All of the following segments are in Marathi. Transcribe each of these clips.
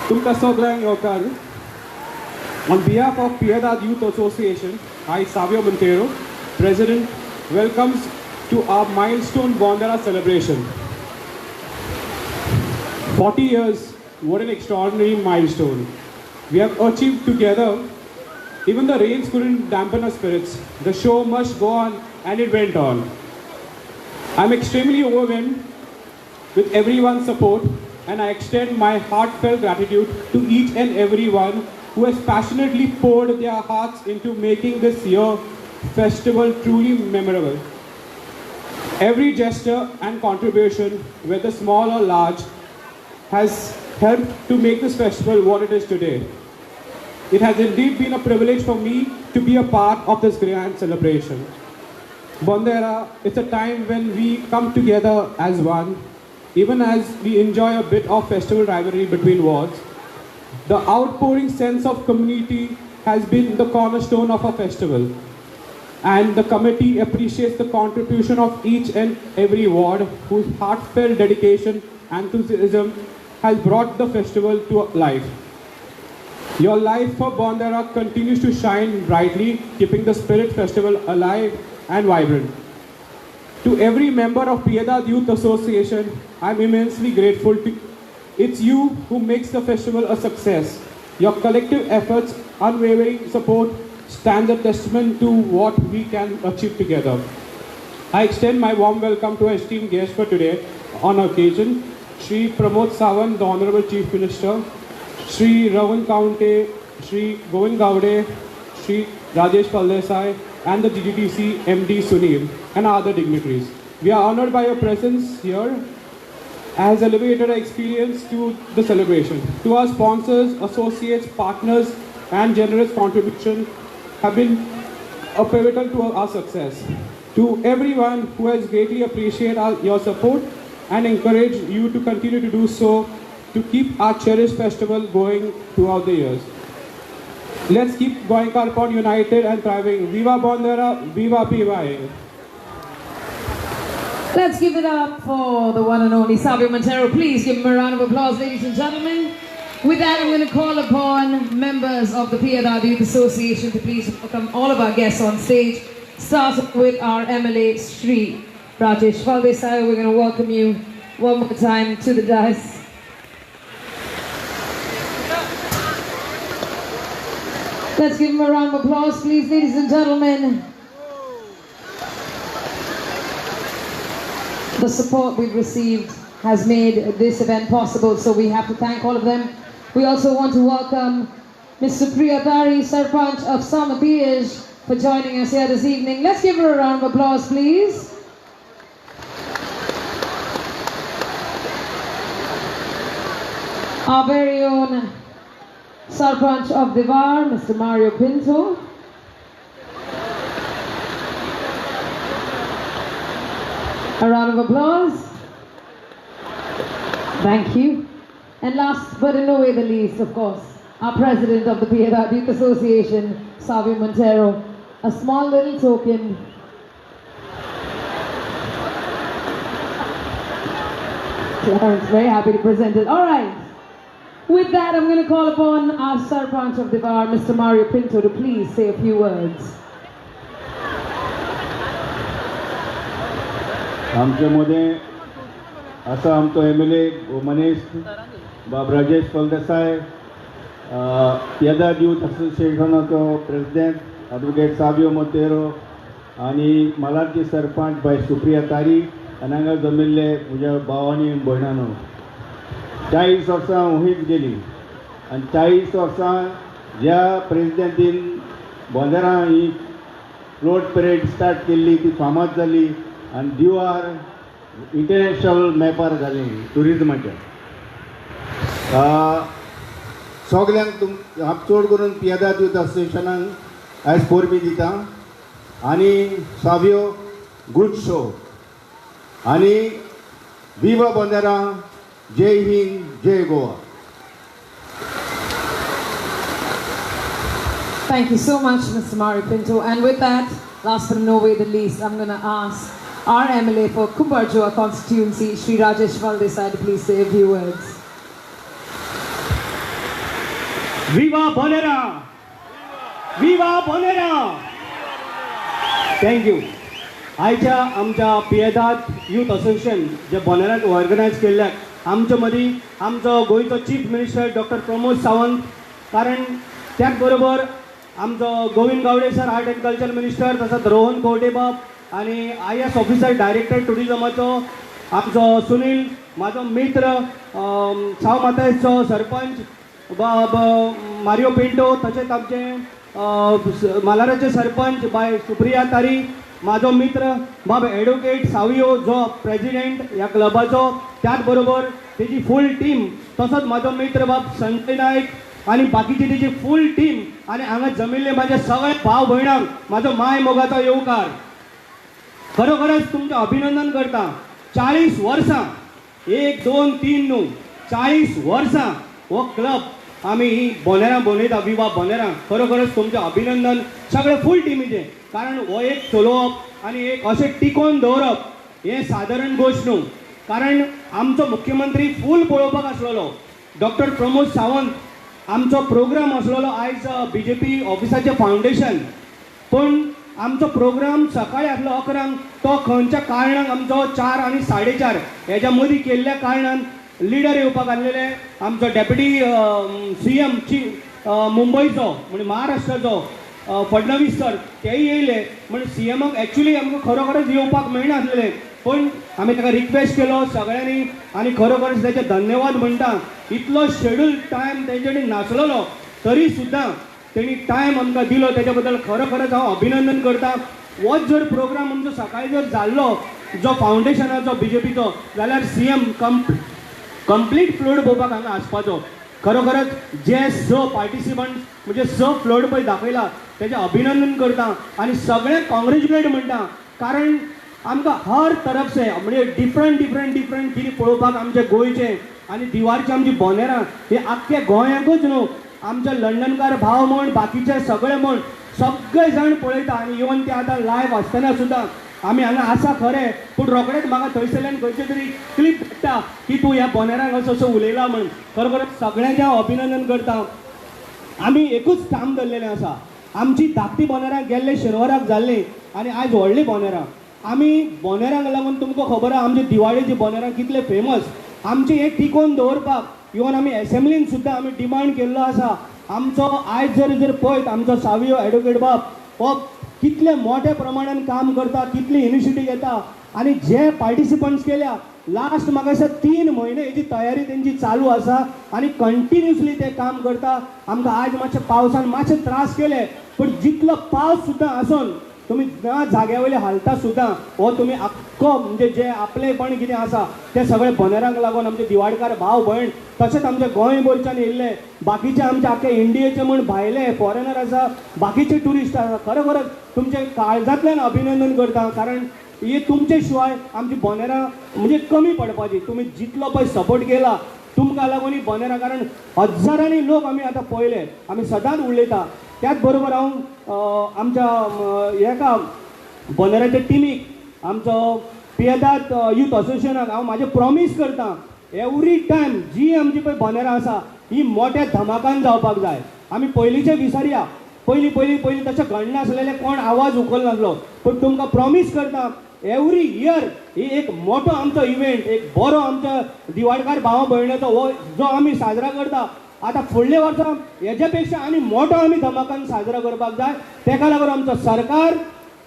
तुमकां सगळ्यांक येवकार. On behalf of Piedad Youth Association, I, Savio Montero, President, welcomes to our milestone Bondera celebration. 40 years, what an extraordinary milestone. We have achieved together. Even the rains couldn't dampen our spirits. The show must go on, and it went on. I'm extremely overwhelmed with everyone's support, and I extend my heartfelt gratitude to each and everyone who has passionately poured their hearts into making this year festival truly memorable. Every gesture and contribution, whether small or large, has helped to make this festival what it is today. It has indeed been a privilege for me to be a part of this grand celebration. Bondera, it's a time when we come together as one, even as we enjoy a bit of festival rivalry between wards. The outpouring sense of community has been the cornerstone of our festival, and the committee appreciates the contribution of each and every ward whose heartfelt dedication and enthusiasm has brought the festival to life. Your life for Bondera continues to shine brightly, keeping the Spirit Festival alive and vibrant. To every member of Piedad Youth Association, I'm immensely grateful to. It's you who makes the festival a success. Your collective efforts, unwavering support, stand a testament to what we can achieve together. I extend my warm welcome to our esteemed guest for today on occasion, Shri Pramod Sawant, the Honorable Chief Minister, Shri Ravan Kaunte, Shri Govind Gowde, Shri Rajesh Paldesai, and the GGTC MD Sunil, and other dignitaries. We are honored by your presence here, has elevated our experience to the celebration. To our sponsors, associates, partners, and generous contribution have been a pivotal to our success. To everyone who has greatly appreciated your support and encourage you to continue to do so to keep our cherished festival going throughout the years. Let's keep going upon united and thriving. Viva Bondera, Viva PY. Let's give it up for the one and only Savio Montero. Please give him a round of applause, ladies and gentlemen. With that, I'm going to call upon members of the Piedad Youth Association to please welcome all of our guests on stage. Starting with our MLA, Shri Rajesh Paldesai. We're going to welcome you one more time to the dais. Let's give him a round of applause, please, ladies and gentlemen. The support we've received has made this event possible, so we have to thank all of them. We also want to welcome Mr. Priyatari, Sarpanch of Samapij, for joining us here this evening. Let's give her a round of applause, please. Our very own Sarpanch of Devar, Mr. Mario Pinto. A round of applause. Thank you. And last but in no way the least, of course, our president of the Piedad Youth Association, Savio Montero. A small little token. Clarence, very happy to present it. All right. With that, I'm going to call upon our Sarpanch of Devar, Mr. Mario Pinto, to please say a few words. आमचे मध्ये असा आमचो MLA मनीष बाब राजेश फलदेसाय, पिएदाद यूथ असोसिएशनाचो प्रेसिडेंट ॲडव्होकेट सावियो मोंतेरो आणि मालाडची सरपंच बाय सुप्रिया तारी आनी हांगा जमिल्ले म्हज्या भावांनी आनी भयणांनो, 40 वर्सां होईत गेली आनी 40 वर्सां ज्या प्रेसिडेंटीन बोंदेरा ही फ्लोट परेड स्टार्ट केल्ली ती फामाद जाली आनी दिवार इंटरनॅशनल मॅपार जाली टुरिजमाच्या. सगल्यांक हांव चड करून पिएदाद यूथ असोसिएशनाक आयज परबी दिता आनी सावियो गुड शो आनी विवा बोंदेरा, जय हिंद, जय Goa. Thank you so much, Mr. Mario Pinto. And with that, last but no way the least, I'm going to ask our MLA for Kumbarjoa constituency, Shri Rajesh Paldesai, to please say a few words. विवा बोनेरा, विवा बोनेरा. थँक्यू. आयच्या आमच्या पियेदाद यूथ असोसिएशन जे बोनेराक ऑर्गनायज केल्ल्याक आमच्या मदीं आमचो गोंयचो chief minister doctor Pramod Sawant, कारण त्याच बरोबर आमचो Govind Gawade sir art and culture minister, तसोच रोहन कवटेबाब आणि IAS ऑफिसर डायरेक्टर टुरिजमाचो आमचो सुनील, म्हाजो मित्र साव मातायचो सरपंच मारियो पिंटो, तशेंच आमचे मालाराचे सरपंच बाय सुप्रिया तारी, म्हाजो मित्र बाब एडवोकेट सावियो जो प्रेसिडेंट ह्या क्लबाचो, त्याच बरोबर तेजी फूल टीम, तसोच म्हाजो मित्र बाब संजय नायक आणि बाकीची तेजी फूल टीम, आणि हांगा जमिल्ले म्हाजे सगळे भाव भयणांक म्हाजो माय मोगाचो येवकार. खरोखरच तुमचें अभिनंदन करता. 40 वर्सां, 1 2 3 न्हू, 40 वर्सां हो क्लब आमी ही बोनेरां बनयता, विवा बोनेरां. खरोखरच तुमचें अभिनंदन सगळे फूल टिमीचें, कारण हो एक चलोवप आनी एक अशें टिकोवन दवरप हें सादारण गोश्ट न्हू. कारण आमचो मुख्यमंत्री फूल पळोवपाक आसलेलो डॉक्टर प्रमोद सावंत. आमचो प्रोग्राम आसलेलो आयज BJP ऑफिसाचें फावंडेशन, पूण आमचो प्रोग्राम सकाळी आसलो 11 तो खंयच्या कारणान आमचो 4 आनी 4:30 हेच्या मदीं केल्ल्या कारणान लिडर येवपाक आसलेले आमचो डेप्युटी CM मुंबयचो म्हणजे महाराष्ट्राचो फडणवीस सर, तेय येयले. म्हणजे CMक एक्चुली आमकां खरोखरच येवपाक मेळनासलें, पण आमी ताका रिक्वेस्ट केलो सगळ्यांनी, आनी खरोखरच ताचे धन्यवाद म्हणटा. इतलो शेड्यूल टायम तेंच्यानी नासलेलो तरी सुद्दां तेणी टायम आमकां दिलो, तेच्या बद्दल खरोखरच हांव अभिनंदन करता. होच जर प्रोग्राम आमचो सकाळी जर जाल्लो जो फावंडेशनाचो BJPचो, जाल्यार CM कंप्लीट फ्लोट पळोवपाक हांगा आसपाचो. खरोखरच जे 6 पार्टिसिपंट म्हणजे 6 फ्लोट पळय दाखयला तेजें अभिनंदन करता आनी सगळ्यांक कॉंग्रेच्युलेट म्हणटा. कारण आमकां हर तरफ से म्हणजे डिफरंट कितें पळोवपाक आमचे गोंयचे आनी दिवारची आमची बोनेरां हे आख्खे गोंयाकूच न्हू, आमचे लंडनकार भाव म्हण बाकीचे सगळे म्हण सगळे जाण पळयता. आनी इवन ते आतां लायव्ह आसतना सुद्दां आमी हांगा आसा खरें, पूण रोखडेच म्हाका थंयसरल्यान खंयचे तरी क्लिप धाडटा की तूं ह्या बोनेरांक असो उलयला म्हण. खरोखरच सगळ्यांचें हांव अभिनंदन करता. आमी एकूच ठाम धरलेलें आसा, आमची धाकटी बोनेरां गेल्ले शेनवाराक जाल्ली आनी आयज व्हडली बोनेरां. आमी बोनेरांक लागून तुमकां खबर आहा आमची दिवाळेची बोनेरां कितले फेमस. आमचें हें टिकोवन दवरपाक इवन आमी एसेंब्लीन सुद्दां आमी डिमांड केल्लो आसा. आमचो आयज जर पळयत आमचो सावियो एडवोकेट बाब हो कितले मोठ्या प्रमाणान काम करता, कितली इनिशिएटीव घेता, आनी जे पार्टिसिपंट्स केल्या लास्ट म्हाका दिसता 3 म्हयने हेची तयारी तेंची चालू आसा आनी कंटिन्युअसली ते काम करता. आमकां आयज मातशे पावसान मातशे त्रास केले, पूण जितलो पावस सुद्दां आसून तुमी ना जाग्या वयले हालता सुद्दां हो तुमी आख्खो म्हणजे जे आपलेपण कितें आसा ते सगळे बोनेरांक लागून आमचे दिवाडकार भाव भयण, तशेंच आमचे गोंयभरच्यान येयल्ले बाकीचे आमचे आख्खे इंडियेचे म्हण भायले फॉरेनर आसा, बाकीचे टुरिस्ट आसा. खरोखरच तुमचे काळजांतल्यान अभिनंदन करता. कारण हे तुमचे शिवाय आमची बोनेरां म्हणजे कमी पडपाची. तुमी जितलो पळय सपोर्ट केला तुमकां लागून ही बोनेरां, कारण हजारांनी लोक आमी आतां पळयले, आमी सदांच उलयता. त्याच बरोबर हांव आमच्या हेका बोनेराच्या टिमीक आमचो पियेदाद यूथ असोसिएशनाक हांव म्हाजें प्रॉमीस करता, एवरी टायम जी आमची पळय बोनेरां आसा ही मोठ्या धमाकान जावपाक जाय. आमी पयलींचे विसरया, पयलीं तशें घडनासलेले कोण आवाज उखलनासलो, पूण तुमकां प्रॉमीस करता एवरी इयर ही एक मोठो आमचो इव्हेंट, एक बरो आमच्या दिवाडकार भाव भयणाचो हो जो आमी साजरा करता. आतां फुडले वर्सां हेच्या पेक्षा आनी मोठो आमी धमाकान साजरा करपाक जाय. तेका लागून आमचो सरकार,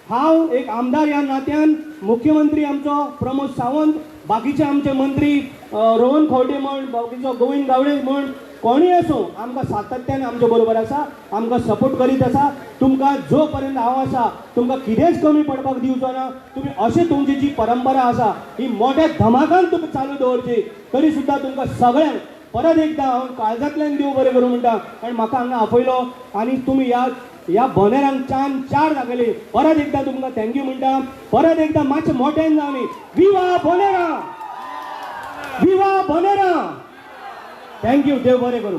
हांव एक आमदार ह्या नात्यान, मुख्यमंत्री आमचो प्रमोद सावंत, बाकीचे आमचे मंत्री रोहन खवटे म्हण, बाकीचो गोविंद गावडे म्हण, कोणीय आसूं आमकां सातत्यान आमचे बरोबर आसा, आमकां सपोर्ट करीत आसा. तुमकां जो पर्यंत हांव आसा तुमकां कितेंच कमी पडपाक दिवचो ना. तुमी अशें तुमची जी परंपरा आसा ही मोठ्या धमाकान तुमी चालू दवरची. तरी सुद्दां तुमकां सगळ्यांक परत एकदा हांव काळजांतल्यान देव बरें करूं म्हणटा. कारण म्हाका हांगा आपयलो आनी तुमी ह्या बोनेरांक 4 दाखयली. परत एकदा तुमकां थँक्यू म्हणटा. परत एकदा मातशें मोठ्यान जावनी विवा बोनेरा, विवा बोनेरा. थँक्यू, देव बरें करूं.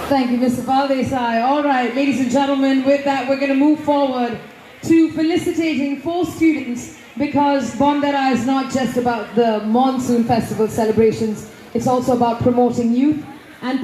Thank you, Mr. Valdesai. All right, ladies and gentlemen, with that, we're going to move forward to felicitating 4 students, because Bondera is not just about the monsoon festival celebrations, it's also about promoting youth and